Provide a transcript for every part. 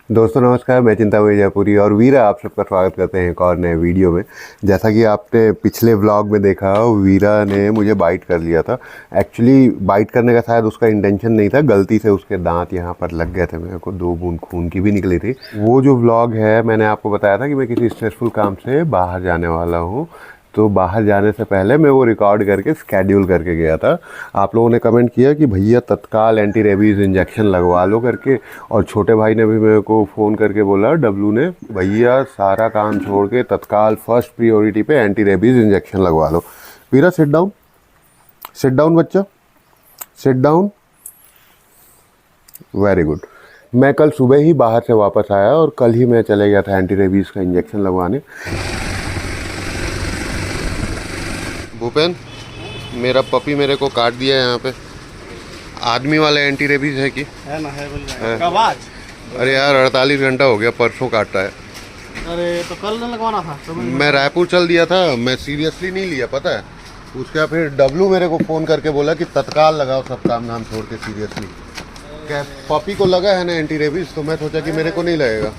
दोस्तों नमस्कार, मैं चिंतामणि जयपुरी और वीरा आप सबका स्वागत करते हैं एक और नए वीडियो में। जैसा कि आपने पिछले व्लॉग में देखा, वीरा ने मुझे बाइट कर लिया था। एक्चुअली बाइट करने का शायद उसका इंटेंशन नहीं था, गलती से उसके दांत यहाँ पर लग गए थे। मेरे को 2 बूंद खून की भी निकली थी। वो जो व्लॉग है, मैंने आपको बताया था कि मैं किसी स्ट्रेसफुल काम से बाहर जाने वाला हूँ, तो बाहर जाने से पहले मैं वो रिकॉर्ड करके स्केड्यूल करके गया था। आप लोगों ने कमेंट किया कि भैया तत्काल एंटी रेबीज़ इंजेक्शन लगवा लो करके, और छोटे भाई ने भी मेरे को फ़ोन करके बोला, डब्लू ने, भैया सारा काम छोड़ के तत्काल फर्स्ट प्रायोरिटी पे एंटी रेबीज़ इंजेक्शन लगवा लो। वीरा सिट डाउन, सिट डाउन बच्चा, सिट डाउन। Very good. मैं कल सुबह ही बाहर से वापस आया और कल ही मैं चले गया था एंटी रेबीज़ का इंजेक्शन लगवाने। भूपेन, मेरा पपी मेरे को काट दिया है यहाँ पे। आदमी वाले एंटी रेबीज है कि है ना, है, मिल जाएगा। कब आज? अरे यार 48 घंटा हो गया, परसों काटा है। अरे तो कल नहीं लगवाना था तो मैं रायपुर चल दिया था, मैं सीरियसली नहीं लिया, पता है। उसके बाद फिर डब्लू मेरे को फ़ोन करके बोला कि तत्काल लगाओ, सब काम धाम छोड़ के सीरियसली। क्या पपी को लगा है ना एंटी रेबीज, तो मैं सोचा कि मेरे को नहीं लगेगा।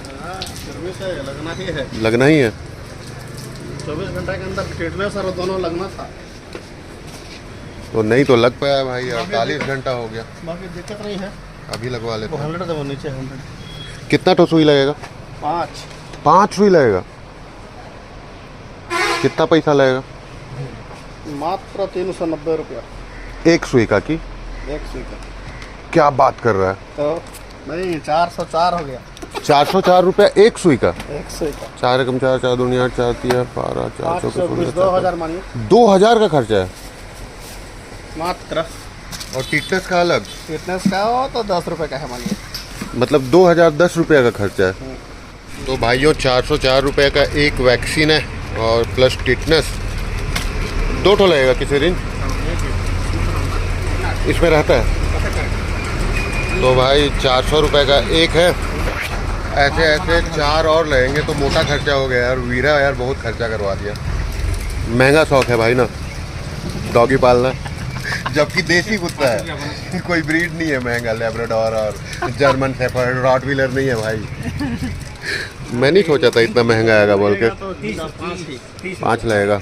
लगना ही है, लगना ही है। 24 घंटे के अंदर टिटनेस और दोनों लगना था, तो नहीं तो लग पाया भाई, 48 घंटा हो गया। बाकी दिक्कत नहीं है। अभी लगवा लेते हैं। 100 नीचे 100। कितना तो सुई लगेगा? 5 सुई लगेगा। कितना पैसा लगेगा? मात्र 390 रुपया एक सुई का? की एक सुई का। क्या बात कर रहा है? तो नहीं, 404 हो गया। 404 रुपया एक सुई का? एक सुई का 4 एकम 4 4 दूनी 8 4 3 12 4 2000 मानिए। 2000 का खर्चा है मात्र। और टिटनेस का अलग? फिटनेस का हो तो 10 रुपये का है मानिए। मतलब 2010 रुपया का खर्चा है। तो भाइयों 404 रुपये का एक वैक्सीन है और प्लस टिटनेस 2 ठो लगेगा। किसी दिन इसमें रहता है तो भाई 400 रुपये का एक है। ऐसे ऐसे 4 और लगेंगे तो मोटा खर्चा हो गया यार। वीरा यार बहुत खर्चा करवा दिया। महंगा शौक है भाई ना डॉगी पालना, जबकि देसी कुत्ता है, कोई ब्रीड नहीं है महंगा। लैब्राडोर और जर्मन शेफर्ड, रॉटवीलर नहीं है भाई। मैं नहीं सोचा था इतना महंगा आएगा बोल के। 5 लगेगा।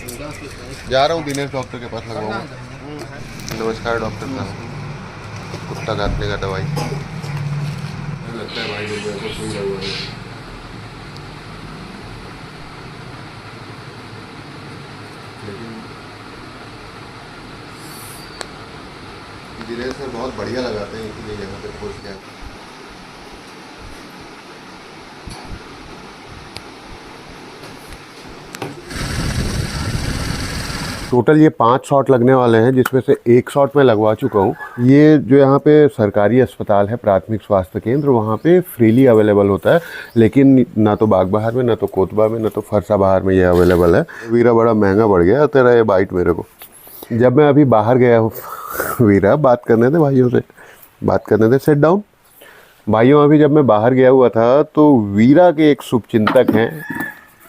जा रहा हूँ दिनेश डॉक्टर के पास लगवाऊंगा। नमस्कार डॉक्टर साहब। कुत्ता काटने का दवाई लगता है भाई, सुई लगवाएंगे। लेकिन दिनेश सर बहुत बढ़िया लगाते हैं, इसलिए यहाँ पे खोज किया। टोटल ये 5 शॉट लगने वाले हैं, जिसमें से एक शॉट मैं लगवा चुका हूँ। ये जो यहाँ पे सरकारी अस्पताल है, प्राथमिक स्वास्थ्य केंद्र, वहाँ पे फ्रीली अवेलेबल होता है। लेकिन ना तो बागबहार में, ना तो कोतबा में, ना तो फरसाबहार में ये अवेलेबल है। वीरा बड़ा महंगा पड़ गया तेरा ये बाइट मेरे को। जब मैं अभी बाहर गया हूँ वीरा बात करने दे, भाइयों से बात करने दे। Sit down. भाइयों अभी जब मैं बाहर गया हुआ था तो वीरा के एक शुभचिंतक हैं,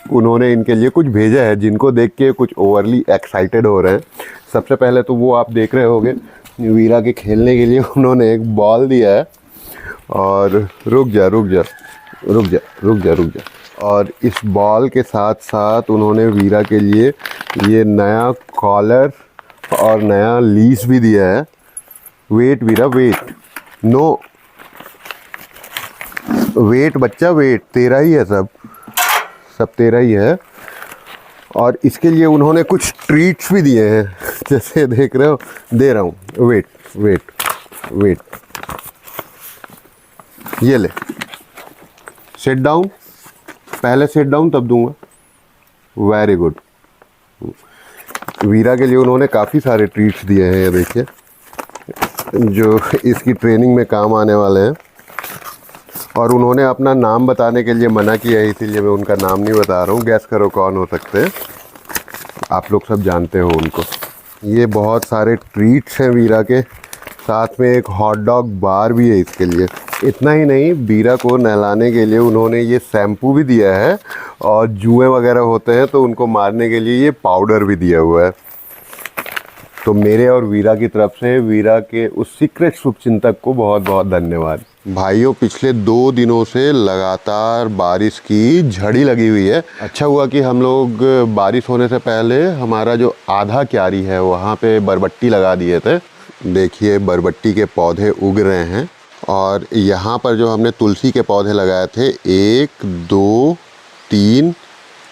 उन्होंने इनके लिए कुछ भेजा है, जिनको देख के कुछ ओवरली एक्साइटेड हो रहे हैं। सबसे पहले तो वो आप देख रहे होंगे, वीरा के खेलने के लिए उन्होंने एक बॉल दिया है। और रुक जा रुक जा रुक जा रुक जा रुक जा। और इस बॉल के साथ साथ उन्होंने वीरा के लिए ये नया कॉलर और नया लीस भी दिया है। वेट वीरा, वेट, नो वेट बच्चा, वेट, तेरा ही है, सब तेरा ही है। और इसके लिए उन्होंने कुछ ट्रीट्स भी दिए हैं, जैसे देख रहे हो, दे रहा हूँ। वेट वेट वेट, ये ले। सिट डाउन, पहले सिट डाउन तब दूंगा। Very good. वीरा के लिए उन्होंने काफ़ी सारे ट्रीट्स दिए हैं, ये देखिए, जो इसकी ट्रेनिंग में काम आने वाले हैं। और उन्होंने अपना नाम बताने के लिए मना किया है, इसीलिए मैं उनका नाम नहीं बता रहा हूँ। गैस करो कौन हो सकते हैं, आप लोग सब जानते हो उनको। ये बहुत सारे ट्रीट्स हैं वीरा के, साथ में एक हॉट डॉग बार भी है इसके लिए। इतना ही नहीं, वीरा को नहलाने के लिए उन्होंने ये शैम्पू भी दिया है, और जुए वगैरह होते हैं तो उनको मारने के लिए ये पाउडर भी दिया हुआ है। तो मेरे और वीरा की तरफ से वीरा के उस सीक्रेट शुभचिंतक को बहुत बहुत धन्यवाद। भाइयों पिछले 2 दिनों से लगातार बारिश की झड़ी लगी हुई है। अच्छा हुआ कि हम लोग बारिश होने से पहले हमारा जो आधा क्यारी है वहाँ पे बरबट्टी लगा दिए थे। देखिए बरबट्टी के पौधे उग रहे हैं और यहाँ पर जो हमने तुलसी के पौधे लगाए थे 1 2 3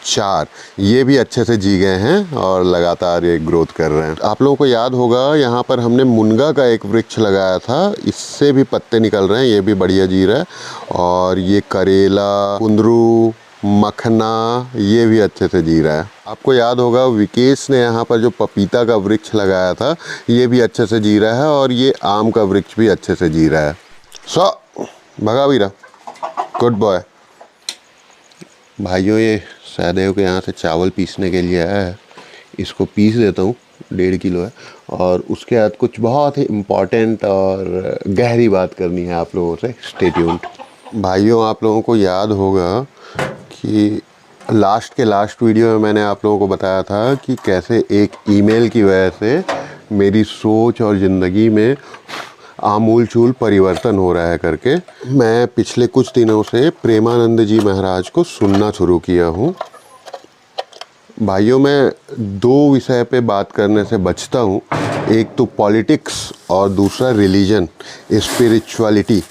4 ये भी अच्छे से जी गए हैं और लगातार ये ग्रोथ कर रहे हैं। आप लोगों को याद होगा यहाँ पर हमने मुनगा का एक वृक्ष लगाया था, इससे भी पत्ते निकल रहे हैं, ये भी बढ़िया जी रहा है। और ये करेला, कुंदरू, मखना ये भी अच्छे से जी रहा है। आपको याद होगा विकेश ने यहाँ पर जो पपीता का वृक्ष लगाया था ये भी अच्छे से जी रहा है और ये आम का वृक्ष भी अच्छे से जी रहा है। भगा वीरा, गुड बॉय। भाइयों ये सहदेव के यहाँ से चावल पीसने के लिए आया है, इसको पीस देता हूँ, 1.5 किलो है। और उसके बाद कुछ बहुत ही इम्पॉर्टेंट और गहरी बात करनी है आप लोगों से, स्टे ट्यून्ड। भाइयों आप लोगों को याद होगा कि लास्ट वीडियो में मैंने आप लोगों को बताया था कि कैसे एक ईमेल की वजह से मेरी सोच और ज़िंदगी में आमूलचूल परिवर्तन हो रहा है करके। मैं पिछले कुछ दिनों से प्रेमानंद जी महाराज को सुनना शुरू किया हूँ। भाइयों मैं 2 विषय पे बात करने से बचता हूँ, एक तो पॉलिटिक्स और दूसरा रिलीजन, स्पिरिचुअलिटी।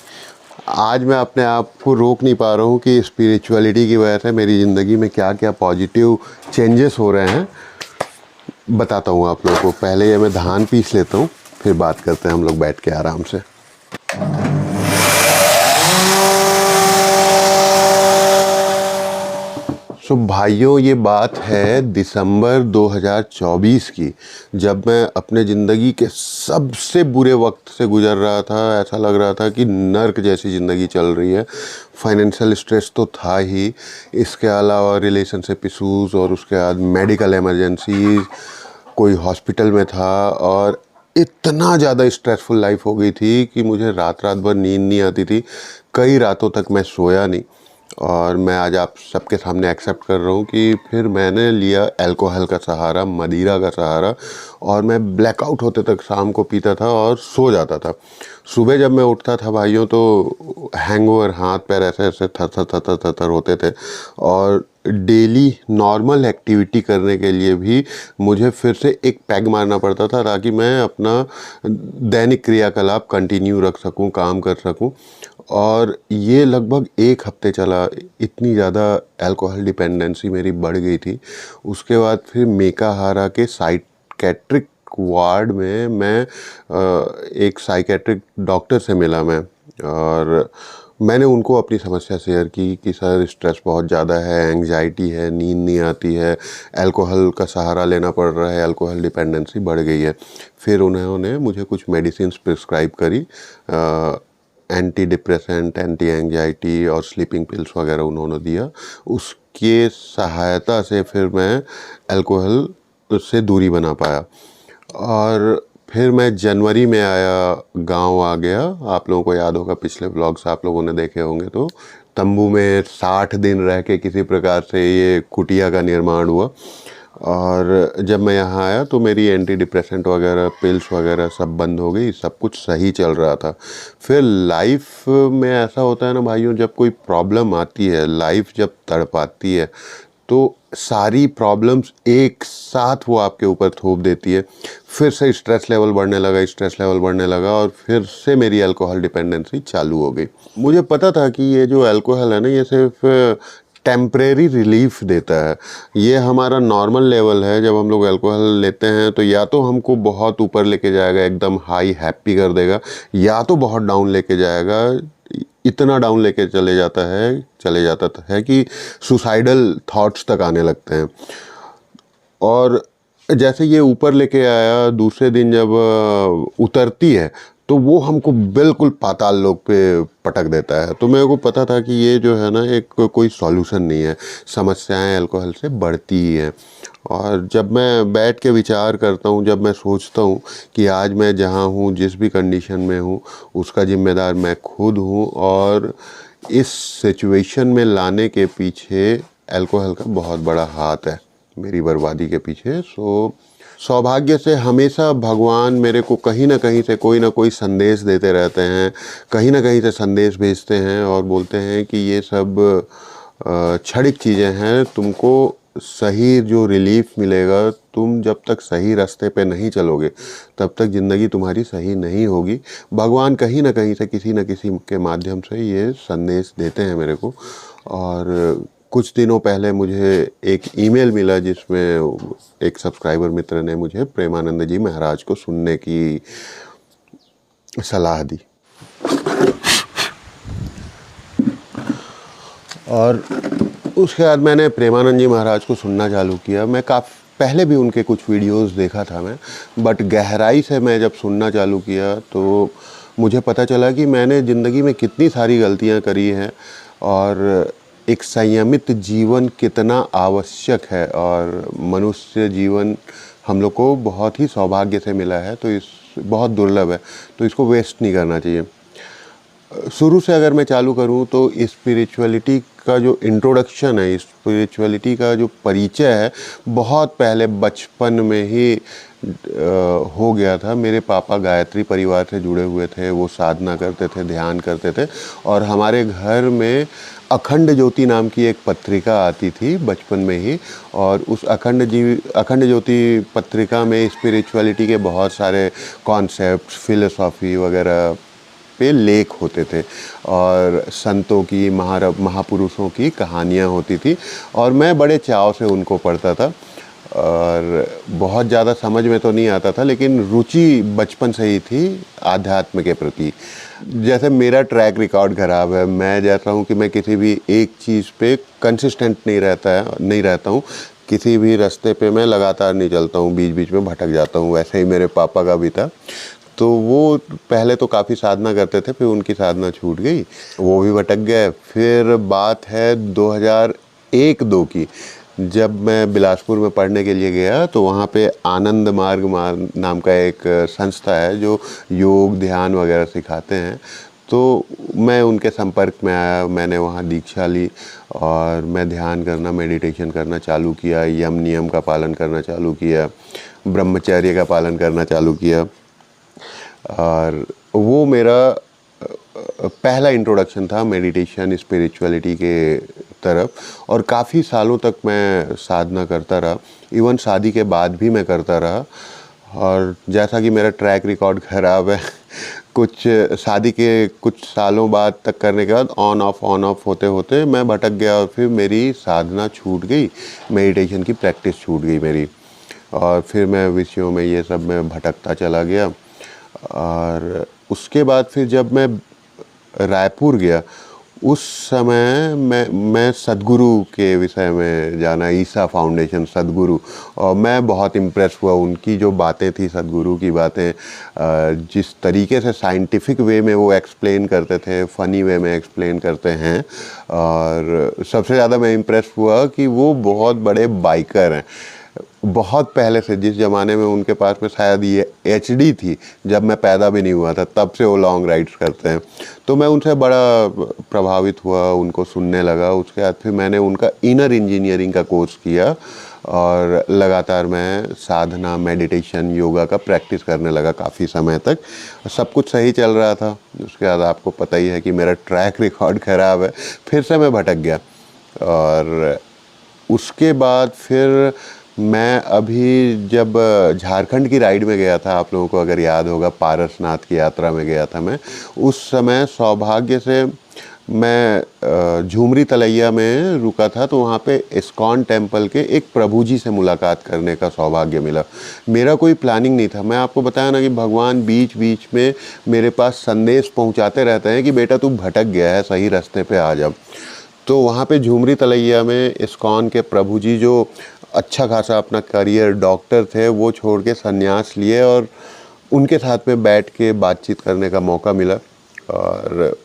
आज मैं अपने आप को रोक नहीं पा रहा हूँ कि स्पिरिचुअलिटी की वजह से मेरी ज़िंदगी में क्या क्या पॉजिटिव चेंजेस हो रहे हैं, बताता हूँ आप लोगों को। पहले ये मैं धान पीस लेता हूँ, फिर बात करते हैं हम लोग बैठ के आराम से। भाइयों ये बात है दिसंबर 2024 की, जब मैं अपने ज़िंदगी के सबसे बुरे वक्त से गुजर रहा था। ऐसा लग रहा था कि नर्क जैसी ज़िंदगी चल रही है। फाइनेंशियल स्ट्रेस तो था ही, इसके अलावा रिलेशनशिप इशूज़ और उसके बाद मेडिकल इमरजेंसी, कोई हॉस्पिटल में था और इतना ज़्यादा स्ट्रेसफुल लाइफ हो गई थी कि मुझे रात भर नींद नहीं आती थी। कई रातों तक मैं सोया नहीं। और मैं आज आप सबके सामने एक्सेप्ट कर रहा हूँ कि फिर मैंने लिया अल्कोहल का सहारा, मदिरा का सहारा, और मैं ब्लैकआउट होते तक शाम को पीता था और सो जाता था। सुबह जब मैं उठता था भाइयों तो हैंगओवर, हाथ पैर ऐसे ऐसे थर होते थे। और डेली नॉर्मल एक्टिविटी करने के लिए भी मुझे फिर से एक पैग मारना पड़ता था ताकि मैं अपना दैनिक क्रियाकलाप कंटिन्यू रख सकूं, काम कर सकूं। और ये लगभग 1 हफ्ते चला। इतनी ज़्यादा अल्कोहल डिपेंडेंसी मेरी बढ़ गई थी। उसके बाद फिर मेकाहारा के साइकेट्रिक वार्ड में मैं एक साइकेट्रिक डॉक्टर से मिला मैं, और मैंने उनको अपनी समस्या शेयर की कि सर स्ट्रेस बहुत ज़्यादा है, एंग्जाइटी है, नींद नहीं आती है, अल्कोहल का सहारा लेना पड़ रहा है, अल्कोहल डिपेंडेंसी बढ़ गई है। फिर उन्होंने मुझे कुछ मेडिसिन्स प्रिस्क्राइब करी, एंटी डिप्रेसेंट, एंटी एंग्जाइटी और स्लीपिंग पिल्स वगैरह उन्होंने दिया। उसके सहायता से फिर मैं अल्कोहल से दूरी बना पाया। और फिर मैं जनवरी में आया, गांव आ गया। आप लोगों को याद होगा, पिछले व्लॉग्स आप लोगों ने देखे होंगे, तो तंबू में 60 दिन रह के किसी प्रकार से ये कुटिया का निर्माण हुआ। और जब मैं यहाँ आया तो मेरी एंटी डिप्रेसेंट वगैरह, पिल्स वगैरह सब बंद हो गई, सब कुछ सही चल रहा था। फिर लाइफ में ऐसा होता है ना भाइयों, जब कोई प्रॉब्लम आती है, लाइफ जब तड़पाती है, तो सारी प्रॉब्लम्स एक साथ वो आपके ऊपर थोप देती है। फिर से स्ट्रेस लेवल बढ़ने लगा और फिर से मेरी अल्कोहल डिपेंडेंसी चालू हो गई। मुझे पता था कि ये जो अल्कोहल है ना, ये सिर्फ टेम्परेरी रिलीफ देता है। ये हमारा नॉर्मल लेवल है। जब हम लोग अल्कोहल लेते हैं तो या तो हमको बहुत ऊपर लेके जाएगा, एकदम हाई हैप्पी कर देगा, या तो बहुत डाउन लेके जाएगा। इतना डाउन लेके चले जाता है कि सुसाइडल थॉट्स तक आने लगते हैं। और जैसे ये ऊपर लेके आया, दूसरे दिन जब उतरती है तो वो हमको बिल्कुल पाताल लोक पे पटक देता है। तो मेरे को पता था कि ये जो है ना, एक कोई सॉल्यूशन नहीं है, समस्याएं अल्कोहल से बढ़ती ही हैं। और जब मैं बैठ के विचार करता हूँ, जब मैं सोचता हूँ कि आज मैं जहाँ हूँ, जिस भी कंडीशन में हूँ, उसका जिम्मेदार मैं खुद हूँ, और इस सिचुएशन में लाने के पीछे अल्कोहल का बहुत बड़ा हाथ है, मेरी बर्बादी के पीछे। सौभाग्य से हमेशा भगवान मेरे को कहीं ना कहीं से कोई ना कोई संदेश देते रहते हैं, कहीं ना कहीं से संदेश भेजते हैं और बोलते हैं कि ये सब क्षणिक चीज़ें हैं, तुमको सही जो रिलीफ मिलेगा, तुम जब तक सही रास्ते पे नहीं चलोगे तब तक ज़िंदगी तुम्हारी सही नहीं होगी। भगवान कहीं ना कहीं से किसी न किसी के माध्यम से ये संदेश देते हैं मेरे को। और कुछ दिनों पहले मुझे एक ईमेल मिला जिसमें एक सब्सक्राइबर मित्र ने मुझे प्रेमानंद जी महाराज को सुनने की सलाह दी। और उसके बाद मैंने प्रेमानंद जी महाराज को सुनना चालू किया। मैं काफ़ी पहले भी उनके कुछ वीडियोस देखा था मैं, बट गहराई से मैं जब सुनना चालू किया तो मुझे पता चला कि मैंने ज़िंदगी में कितनी सारी गलतियां करी हैं और एक संयमित जीवन कितना आवश्यक है। और मनुष्य जीवन हम लोग को बहुत ही सौभाग्य से मिला है, तो इस बहुत दुर्लभ है, तो इसको वेस्ट नहीं करना चाहिए। शुरू से अगर मैं चालू करूं तो स्पिरिचुअलिटी का जो इंट्रोडक्शन है, स्पिरिचुअलिटी का जो परिचय है, बहुत पहले बचपन में ही हो गया था। मेरे पापा गायत्री परिवार से जुड़े हुए थे, वो साधना करते थे, ध्यान करते थे, और हमारे घर में अखंड ज्योति नाम की एक पत्रिका आती थी बचपन में ही। और उस अखंड ज्योति पत्रिका में स्पिरिचुअलिटी के बहुत सारे कॉन्सेप्ट, फिलोसॉफी वगैरह पे लेख होते थे और संतों की, महापुरुषों की कहानियाँ होती थी, और मैं बड़े चाव से उनको पढ़ता था। और बहुत ज़्यादा समझ में तो नहीं आता था, लेकिन रुचि बचपन से ही थी आध्यात्म के प्रति। जैसे मेरा ट्रैक रिकॉर्ड ख़राब है, मैं जैसा हूँ कि मैं किसी भी एक चीज़ पे कंसिस्टेंट नहीं रहता हूँ। किसी भी रास्ते पे मैं लगातार नहीं चलता हूँ, बीच बीच में भटक जाता हूँ। वैसे ही मेरे पापा का भी था। तो वो पहले तो काफ़ी साधना करते थे, फिर उनकी साधना छूट गई, वो भी भटक गए। फिर बात है 2001-2 की, जब मैं बिलासपुर में पढ़ने के लिए गया, तो वहाँ पे आनंद मार्ग नाम का एक संस्था है जो योग, ध्यान वगैरह सिखाते हैं। तो मैं उनके संपर्क में आया, मैंने वहाँ दीक्षा ली और मैं ध्यान करना, मेडिटेशन करना चालू किया, यम नियम का पालन करना चालू किया, ब्रह्मचर्य का पालन करना चालू किया। और वो मेरा पहला इंट्रोडक्शन था मेडिटेशन, स्पिरिचुअलिटी के तरफ। और काफ़ी सालों तक मैं साधना करता रहा, इवन शादी के बाद भी मैं करता रहा। और जैसा कि मेरा ट्रैक रिकॉर्ड ख़राब है, कुछ शादी के कुछ सालों बाद तक करने के बाद ऑन ऑफ होते होते मैं भटक गया, और फिर मेरी साधना छूट गई, मेडिटेशन की प्रैक्टिस छूट गई मेरी। और फिर मैं विषयों में ये सब में भटकता चला गया। और उसके बाद फिर जब मैं रायपुर गया, उस समय मैं सद्गुरु के विषय में जाना, ईसा फाउंडेशन सद्गुरु, और मैं बहुत इम्प्रेस हुआ। उनकी जो बातें थी, सद्गुरु की बातें, जिस तरीके से साइंटिफिक वे में वो एक्सप्लेन करते थे, फ़नी वे में एक्सप्लेन करते हैं। और सबसे ज़्यादा मैं इम्प्रेस हुआ कि वो बहुत बड़े बाइकर हैं। बहुत पहले से, जिस ज़माने में उनके पास में शायद ये HD थी, जब मैं पैदा भी नहीं हुआ था, तब से वो लॉन्ग राइड्स करते हैं। तो मैं उनसे बड़ा प्रभावित हुआ, उनको सुनने लगा। उसके बाद फिर मैंने उनका इनर इंजीनियरिंग का कोर्स किया और लगातार मैं साधना, मेडिटेशन, योगा का प्रैक्टिस करने लगा काफ़ी समय तक। सब कुछ सही चल रहा था। उसके बाद आपको पता ही है कि मेरा ट्रैक रिकॉर्ड ख़राब है, फिर से मैं भटक गया। और उसके बाद फिर मैं अभी जब झारखंड की राइड में गया था, आप लोगों को अगर याद होगा, पारसनाथ की यात्रा में गया था मैं। उस समय सौभाग्य से मैं झुमरी तलैया में रुका था, तो वहाँ पे इस्कॉन टेम्पल के एक प्रभु जी से मुलाकात करने का सौभाग्य मिला। मेरा कोई प्लानिंग नहीं था। मैं आपको बताया ना कि भगवान बीच बीच में मेरे पास संदेश पहुँचाते रहते हैं कि बेटा तू भटक गया है, सही रास्ते पे आ जा। तो वहाँ पे झुमरी तलैया में इस्कॉन के प्रभु जी, जो अच्छा खासा अपना करियर डॉक्टर थे, वो छोड़ के संन्यास लिए, और उनके साथ में बैठ के बातचीत करने का मौका मिला। और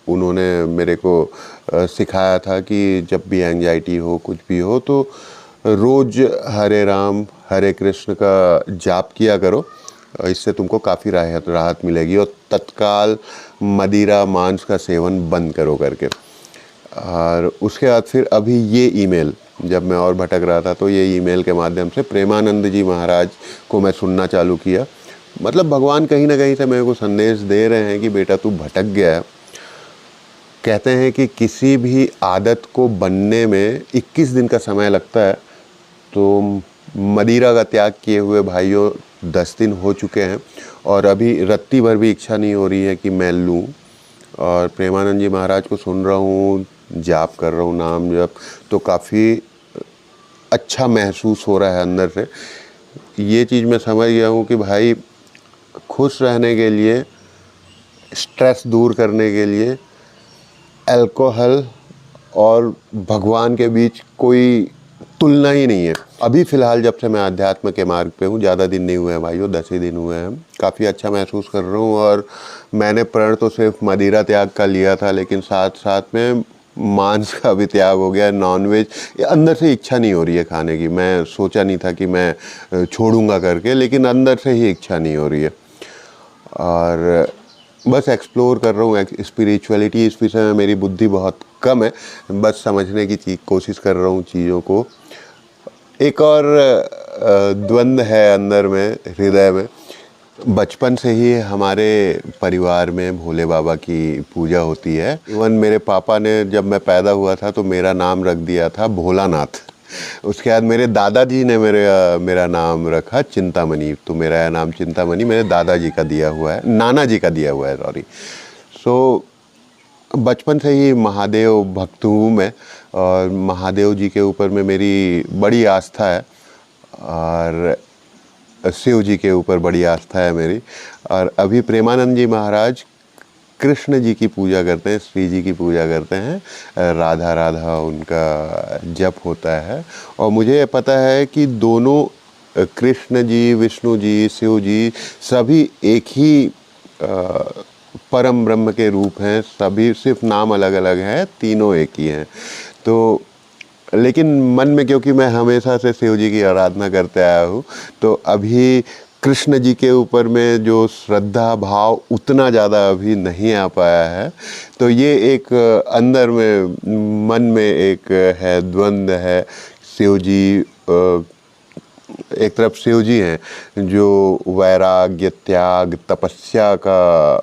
उन्होंने मेरे को सिखाया था कि जब भी एंजाइटी हो, कुछ भी हो, तो रोज़ हरे राम हरे कृष्ण का जाप किया करो, इससे तुमको काफ़ी राहत मिलेगी। और तत्काल मदिरा, मांस का सेवन बंद करो करके। और उसके बाद फिर अभी ये ईमेल जब मैं और भटक रहा था, तो ये ईमेल के माध्यम से प्रेमानंद जी महाराज को मैं सुनना चालू किया। मतलब भगवान कहीं ना कहीं से मेरे को संदेश दे रहे हैं कि बेटा तू भटक गया है। कहते हैं कि किसी भी आदत को बनने में 21 दिन का समय लगता है, तो मदिरा का त्याग किए हुए भाइयों 10 दिन हो चुके हैं और अभी रत्ती भर भी इच्छा नहीं हो रही है कि मैं लूँ। और प्रेमानंद जी महाराज को सुन रहा हूँ, जाप कर रहा हूँ, नाम जप, तो काफ़ी अच्छा महसूस हो रहा है अंदर से। ये चीज़ मैं समझ गया हूँ कि भाई खुश रहने के लिए, स्ट्रेस दूर करने के लिए अल्कोहल और भगवान के बीच कोई तुलना ही नहीं है। अभी फ़िलहाल जब से मैं अध्यात्म के मार्ग पे हूँ, ज़्यादा दिन नहीं हुए हैं भाइयों, 10 ही दिन हुए हैं, काफ़ी अच्छा महसूस कर रहा हूँ। और मैंने प्रण तो सिर्फ मदिरा त्याग का लिया था, लेकिन साथ साथ में मांस का भी त्याग हो गया, नॉनवेज। अंदर से इच्छा नहीं हो रही है खाने की। मैं सोचा नहीं था कि मैं छोड़ूंगा करके, लेकिन अंदर से ही इच्छा नहीं हो रही है। और बस एक्सप्लोर कर रहा हूँ स्पिरिचुअलिटी। इस विषय में मेरी बुद्धि बहुत कम है, बस समझने की कोशिश कर रहा हूँ चीज़ों को। एक और द्वंद्व है अंदर में, हृदय में। बचपन से ही हमारे परिवार में भोले बाबा की पूजा होती है। इवन मेरे पापा ने, जब मैं पैदा हुआ था तो मेरा नाम रख दिया था भोलानाथ। उसके बाद मेरे दादाजी ने मेरा नाम रखा चिंतामणि। तो मेरा नाम चिंतामणि मेरे दादाजी का दिया हुआ है, नाना जी का दिया हुआ है, सॉरी। सो बचपन से ही महादेव भक्त हूँ मैं, और महादेव जी के ऊपर में मेरी बड़ी आस्था है, और शिव जी के ऊपर बड़ी आस्था है मेरी। और अभी प्रेमानंद जी महाराज कृष्ण जी की पूजा करते हैं, श्री जी की पूजा करते हैं, राधा राधा उनका जप होता है। और मुझे पता है कि दोनों, कृष्ण जी, विष्णु जी, शिव जी, सभी एक ही परम ब्रह्म के रूप हैं। सभी सिर्फ नाम अलग अलग है, तीनों एक ही हैं। तो लेकिन मन में, क्योंकि मैं हमेशा से शिव जी की आराधना करते आया हूँ, तो अभी कृष्ण जी के ऊपर में जो श्रद्धा भाव उतना ज़्यादा अभी नहीं आ पाया है। तो ये एक अंदर में, मन में एक है, द्वंद्व है। शिव जी, एक तरफ शिव जी हैं जो वैराग्य, त्याग, तपस्या का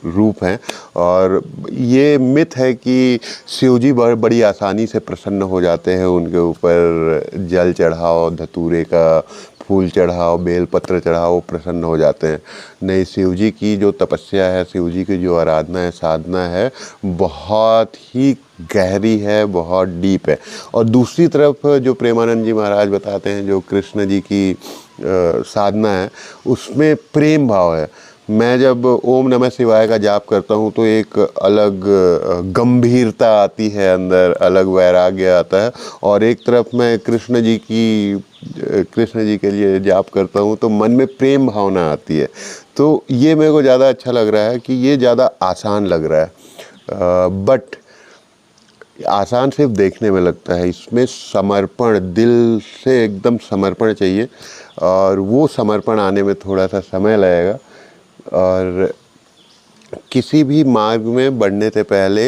रूप हैं, और ये मिथ है कि शिव जी बड़ी आसानी से प्रसन्न हो जाते हैं। उनके ऊपर जल चढ़ाओ, धतूरे का फूल चढ़ाओ, बेलपत्र चढ़ाओ, प्रसन्न हो जाते हैं। नहीं, शिव जी की जो तपस्या है, शिव जी की जो आराधना है, साधना है, बहुत ही गहरी है, बहुत डीप है। और दूसरी तरफ जो प्रेमानंद जी महाराज बताते हैं, जो कृष्ण जी की साधना है, उसमें प्रेम भाव है। मैं जब ओम नमः शिवाय का जाप करता हूँ तो एक अलग गंभीरता आती है अंदर, अलग वैराग्य आता है। और एक तरफ मैं कृष्ण जी के लिए जाप करता हूँ तो मन में प्रेम भावना आती है। तो ये मेरे को ज़्यादा अच्छा लग रहा है कि ये ज़्यादा आसान लग रहा है। बट आसान सिर्फ देखने में लगता है, इसमें समर्पण, दिल से एकदम समर्पण चाहिए, और वो समर्पण आने में थोड़ा सा समय लगेगा। और किसी भी मार्ग में बढ़ने से पहले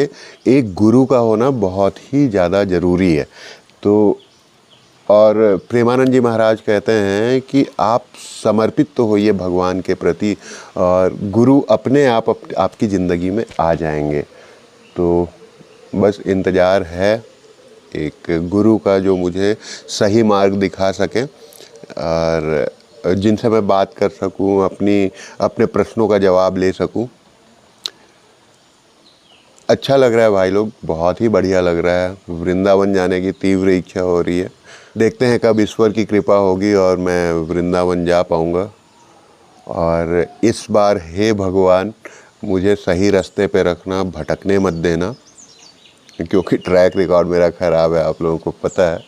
एक गुरु का होना बहुत ही ज़्यादा ज़रूरी है। तो और प्रेमानंद जी महाराज कहते हैं कि आप समर्पित तो होइए भगवान के प्रति, और गुरु अपने आप आपकी ज़िंदगी में आ जाएंगे। तो बस इंतज़ार है एक गुरु का जो मुझे सही मार्ग दिखा सके, और जिनसे मैं बात कर सकूं, अपने प्रश्नों का जवाब ले सकूं। अच्छा लग रहा है भाई लोग, बहुत ही बढ़िया लग रहा है। वृंदावन जाने की तीव्र इच्छा हो रही है। देखते हैं कब ईश्वर की कृपा होगी और मैं वृंदावन जा पाऊंगा। और इस बार हे भगवान, मुझे सही रास्ते पे रखना, भटकने मत देना, क्योंकि ट्रैक रिकॉर्ड मेरा ख़राब है, आप लोगों को पता है।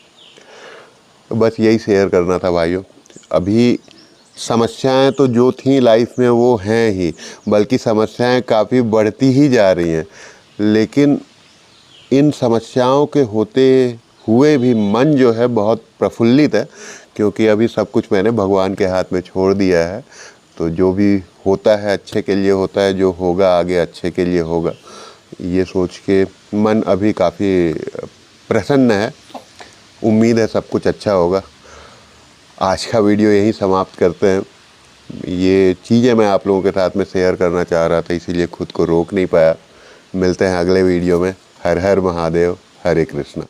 बस यही शेयर करना था भाइयों। अभी समस्याएं तो जो थी लाइफ में वो हैं ही, बल्कि समस्याएं काफ़ी बढ़ती ही जा रही हैं। लेकिन इन समस्याओं के होते हुए भी मन जो है बहुत प्रफुल्लित है, क्योंकि अभी सब कुछ मैंने भगवान के हाथ में छोड़ दिया है। तो जो भी होता है अच्छे के लिए होता है, जो होगा आगे अच्छे के लिए होगा, ये सोच के मन अभी काफ़ी प्रसन्न है। उम्मीद है सब कुछ अच्छा होगा। आज का वीडियो यहीं समाप्त करते हैं। ये चीज़ें मैं आप लोगों के साथ में शेयर करना चाह रहा था, इसीलिए खुद को रोक नहीं पाया। मिलते हैं अगले वीडियो में। हर हर महादेव, हरे कृष्णा।